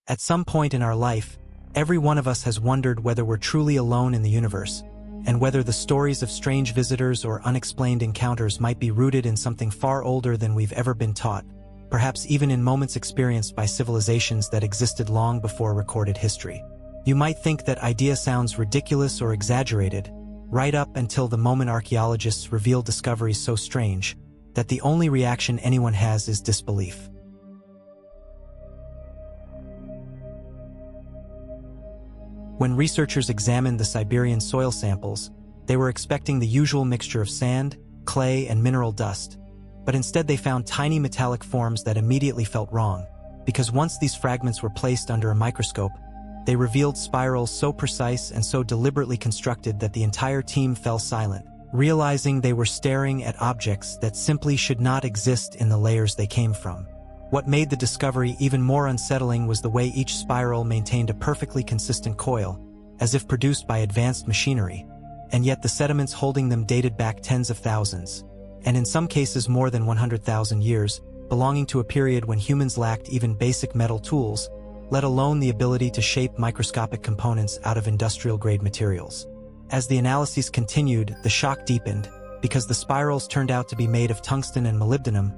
At some point in our life, every one of us has wondered whether we're truly alone in the universe, and whether the stories of strange visitors or unexplained encounters might be rooted in something far older than we've ever been taught, perhaps even in moments experienced by civilizations that existed long before recorded history. You might think that idea sounds ridiculous or exaggerated, right up until the moment archaeologists reveal discoveries so strange that the only reaction anyone has is disbelief. When researchers examined the Siberian soil samples, they were expecting the usual mixture of sand, clay, and mineral dust, but instead they found tiny metallic forms that immediately felt wrong, because once these fragments were placed under a microscope, they revealed spirals so precise and so deliberately constructed that the entire team fell silent, realizing they were staring at objects that simply should not exist in the layers they came from. What made the discovery even more unsettling was the way each spiral maintained a perfectly consistent coil, as if produced by advanced machinery, and yet the sediments holding them dated back tens of thousands, and in some cases more than 100,000 years, belonging to a period when humans lacked even basic metal tools, let alone the ability to shape microscopic components out of industrial-grade materials. As the analyses continued, the shock deepened, because the spirals turned out to be made of tungsten and molybdenum,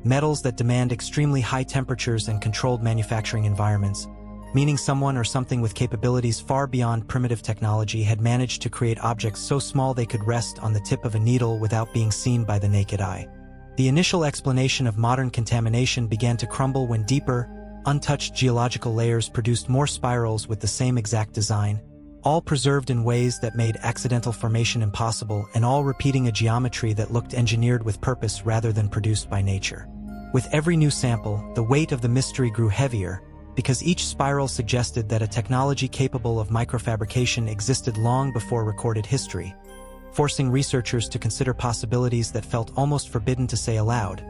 metals that demand extremely high temperatures and controlled manufacturing environments, meaning someone or something with capabilities far beyond primitive technology had managed to create objects so small they could rest on the tip of a needle without being seen by the naked eye. The initial explanation of modern contamination began to crumble when deeper, untouched geological layers produced more spirals with the same exact design, all preserved in ways that made accidental formation impossible and all repeating a geometry that looked engineered with purpose rather than produced by nature. With every new sample, the weight of the mystery grew heavier, because each spiral suggested that a technology capable of microfabrication existed long before recorded history, forcing researchers to consider possibilities that felt almost forbidden to say aloud,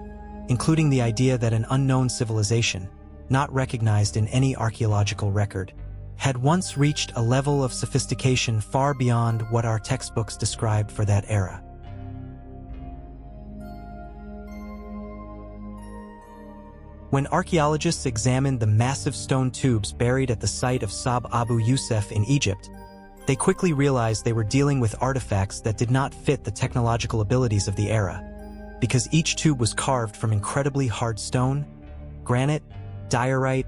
including the idea that an unknown civilization, not recognized in any archaeological record, had once reached a level of sophistication far beyond what our textbooks described for that era. When archaeologists examined the massive stone tubes buried at the site of Saab Abu Youssef in Egypt, they quickly realized they were dealing with artifacts that did not fit the technological abilities of the era, because each tube was carved from incredibly hard stone, granite, diorite,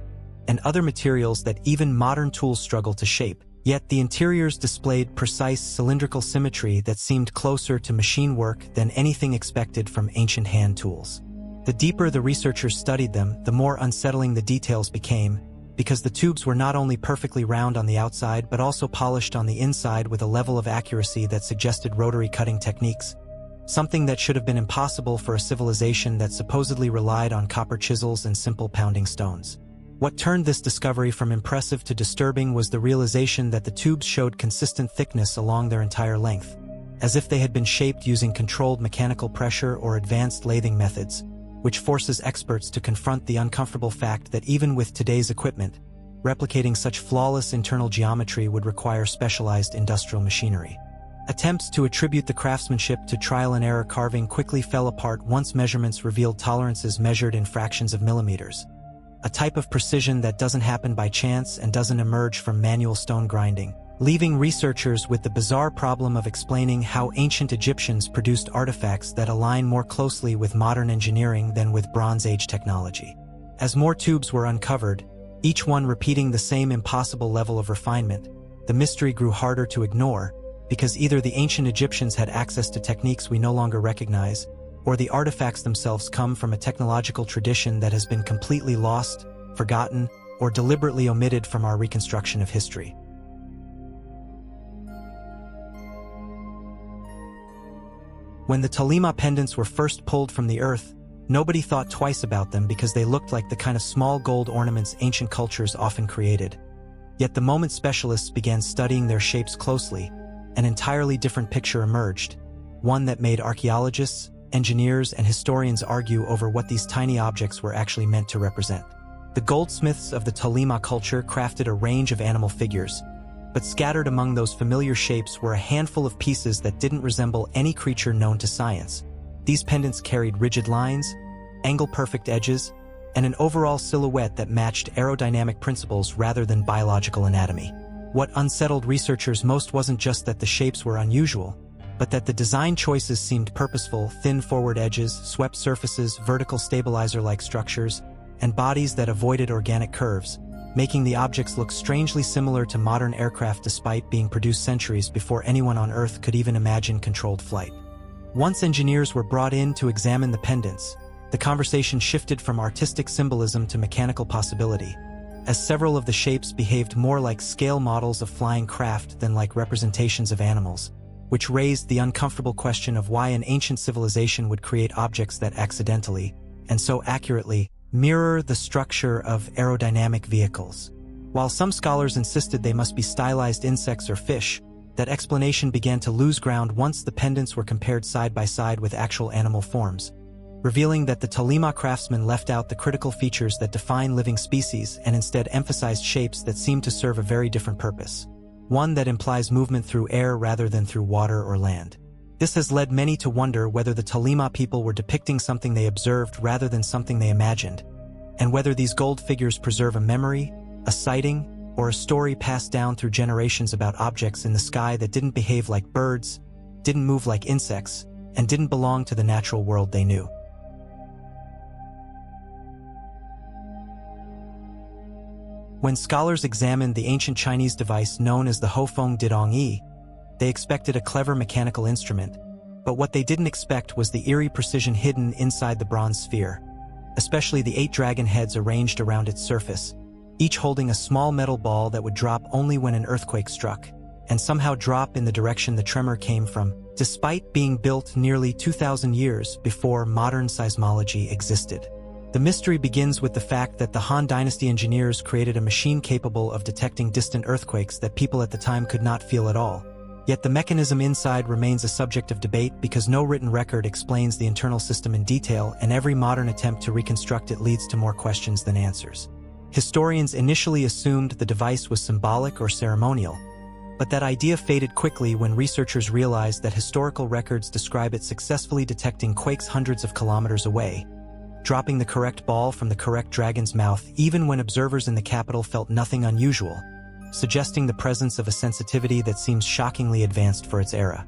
and other materials that even modern tools struggle to shape. Yet the interiors displayed precise cylindrical symmetry that seemed closer to machine work than anything expected from ancient hand tools. The deeper the researchers studied them, the more unsettling the details became, because the tubes were not only perfectly round on the outside but also polished on the inside with a level of accuracy that suggested rotary cutting techniques, something that should have been impossible for a civilization that supposedly relied on copper chisels and simple pounding stones. What turned this discovery from impressive to disturbing was the realization that the tubes showed consistent thickness along their entire length, as if they had been shaped using controlled mechanical pressure or advanced lathing methods, which forces experts to confront the uncomfortable fact that even with today's equipment, replicating such flawless internal geometry would require specialized industrial machinery. Attempts to attribute the craftsmanship to trial-and-error carving quickly fell apart once measurements revealed tolerances measured in fractions of millimeters, a type of precision that doesn't happen by chance and doesn't emerge from manual stone grinding, leaving researchers with the bizarre problem of explaining how ancient Egyptians produced artifacts that align more closely with modern engineering than with Bronze Age technology. As more tubes were uncovered, each one repeating the same impossible level of refinement, the mystery grew harder to ignore, because either the ancient Egyptians had access to techniques we no longer recognize, or the artifacts themselves come from a technological tradition that has been completely lost, forgotten, or deliberately omitted from our reconstruction of history. When the Tolima pendants were first pulled from the earth, nobody thought twice about them because they looked like the kind of small gold ornaments ancient cultures often created. Yet the moment specialists began studying their shapes closely, an entirely different picture emerged, one that made archaeologists, engineers, and historians argue over what these tiny objects were actually meant to represent. The goldsmiths of the Tolima culture crafted a range of animal figures, but scattered among those familiar shapes were a handful of pieces that didn't resemble any creature known to science. These pendants carried rigid lines, angle-perfect edges, and an overall silhouette that matched aerodynamic principles rather than biological anatomy. What unsettled researchers most wasn't just that the shapes were unusual, but that the design choices seemed purposeful: thin forward edges, swept surfaces, vertical stabilizer-like structures, and bodies that avoided organic curves, making the objects look strangely similar to modern aircraft despite being produced centuries before anyone on Earth could even imagine controlled flight. Once engineers were brought in to examine the pendants, the conversation shifted from artistic symbolism to mechanical possibility, as several of the shapes behaved more like scale models of flying craft than like representations of animals, which raised the uncomfortable question of why an ancient civilization would create objects that accidentally, and so accurately, mirror the structure of aerodynamic vehicles. While some scholars insisted they must be stylized insects or fish, that explanation began to lose ground once the pendants were compared side by side with actual animal forms, revealing that the Tolima craftsmen left out the critical features that define living species and instead emphasized shapes that seem to serve a very different purpose, one that implies movement through air rather than through water or land. This has led many to wonder whether the Tolima people were depicting something they observed rather than something they imagined, and whether these gold figures preserve a memory, a sighting, or a story passed down through generations about objects in the sky that didn't behave like birds, didn't move like insects, and didn't belong to the natural world they knew. When scholars examined the ancient Chinese device known as the Hofeng Didong-yi, they expected a clever mechanical instrument, but what they didn't expect was the eerie precision hidden inside the bronze sphere, especially the 8 dragon heads arranged around its surface, each holding a small metal ball that would drop only when an earthquake struck, and somehow drop in the direction the tremor came from, despite being built nearly 2,000 years before modern seismology existed. The mystery begins with the fact that the Han Dynasty engineers created a machine capable of detecting distant earthquakes that people at the time could not feel at all. Yet the mechanism inside remains a subject of debate because no written record explains the internal system in detail, and every modern attempt to reconstruct it leads to more questions than answers. Historians initially assumed the device was symbolic or ceremonial, but that idea faded quickly when researchers realized that historical records describe it successfully detecting quakes hundreds of kilometers away, dropping the correct ball from the correct dragon's mouth even when observers in the capital felt nothing unusual, suggesting the presence of a sensitivity that seems shockingly advanced for its era.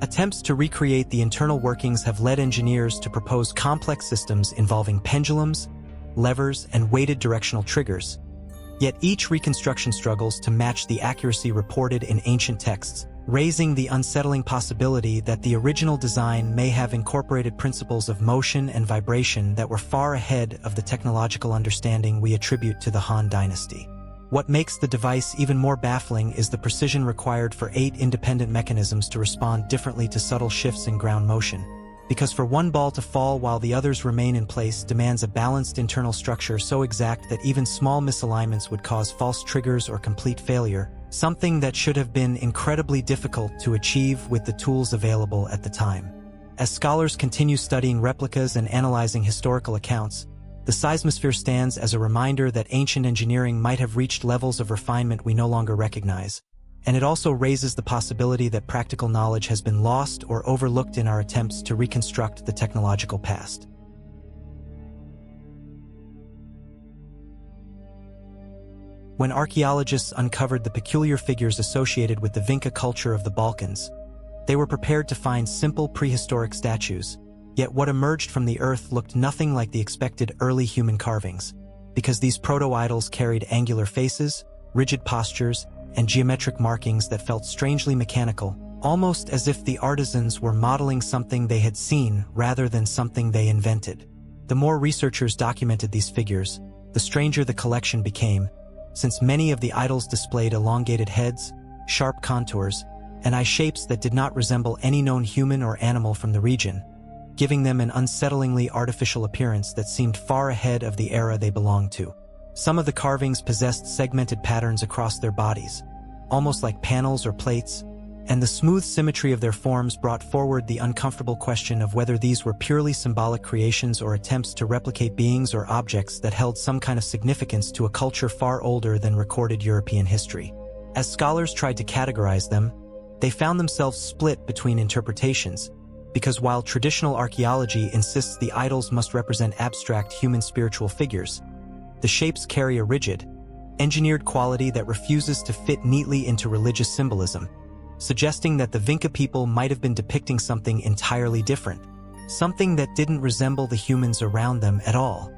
Attempts to recreate the internal workings have led engineers to propose complex systems involving pendulums, levers, and weighted directional triggers. Yet each reconstruction struggles to match the accuracy reported in ancient texts, raising the unsettling possibility that the original design may have incorporated principles of motion and vibration that were far ahead of the technological understanding we attribute to the Han Dynasty. What makes the device even more baffling is the precision required for 8 independent mechanisms to respond differently to subtle shifts in ground motion, because for one ball to fall while the others remain in place demands a balanced internal structure so exact that even small misalignments would cause false triggers or complete failure, something that should have been incredibly difficult to achieve with the tools available at the time. As scholars continue studying replicas and analyzing historical accounts, the Seismosphere stands as a reminder that ancient engineering might have reached levels of refinement we no longer recognize, and it also raises the possibility that practical knowledge has been lost or overlooked in our attempts to reconstruct the technological past. When archaeologists uncovered the peculiar figures associated with the Vinca culture of the Balkans, they were prepared to find simple prehistoric statues, yet what emerged from the earth looked nothing like the expected early human carvings, because these proto-idols carried angular faces, rigid postures, and geometric markings that felt strangely mechanical, almost as if the artisans were modeling something they had seen rather than something they invented. The more researchers documented these figures, the stranger the collection became, since many of the idols displayed elongated heads, sharp contours, and eye shapes that did not resemble any known human or animal from the region, giving them an unsettlingly artificial appearance that seemed far ahead of the era they belonged to. Some of the carvings possessed segmented patterns across their bodies, almost like panels or plates, and the smooth symmetry of their forms brought forward the uncomfortable question of whether these were purely symbolic creations or attempts to replicate beings or objects that held some kind of significance to a culture far older than recorded European history. As scholars tried to categorize them, they found themselves split between interpretations, because while traditional archaeology insists the idols must represent abstract human spiritual figures, the shapes carry a rigid, engineered quality that refuses to fit neatly into religious symbolism, suggesting that the Vinca people might have been depicting something entirely different, something that didn't resemble the humans around them at all.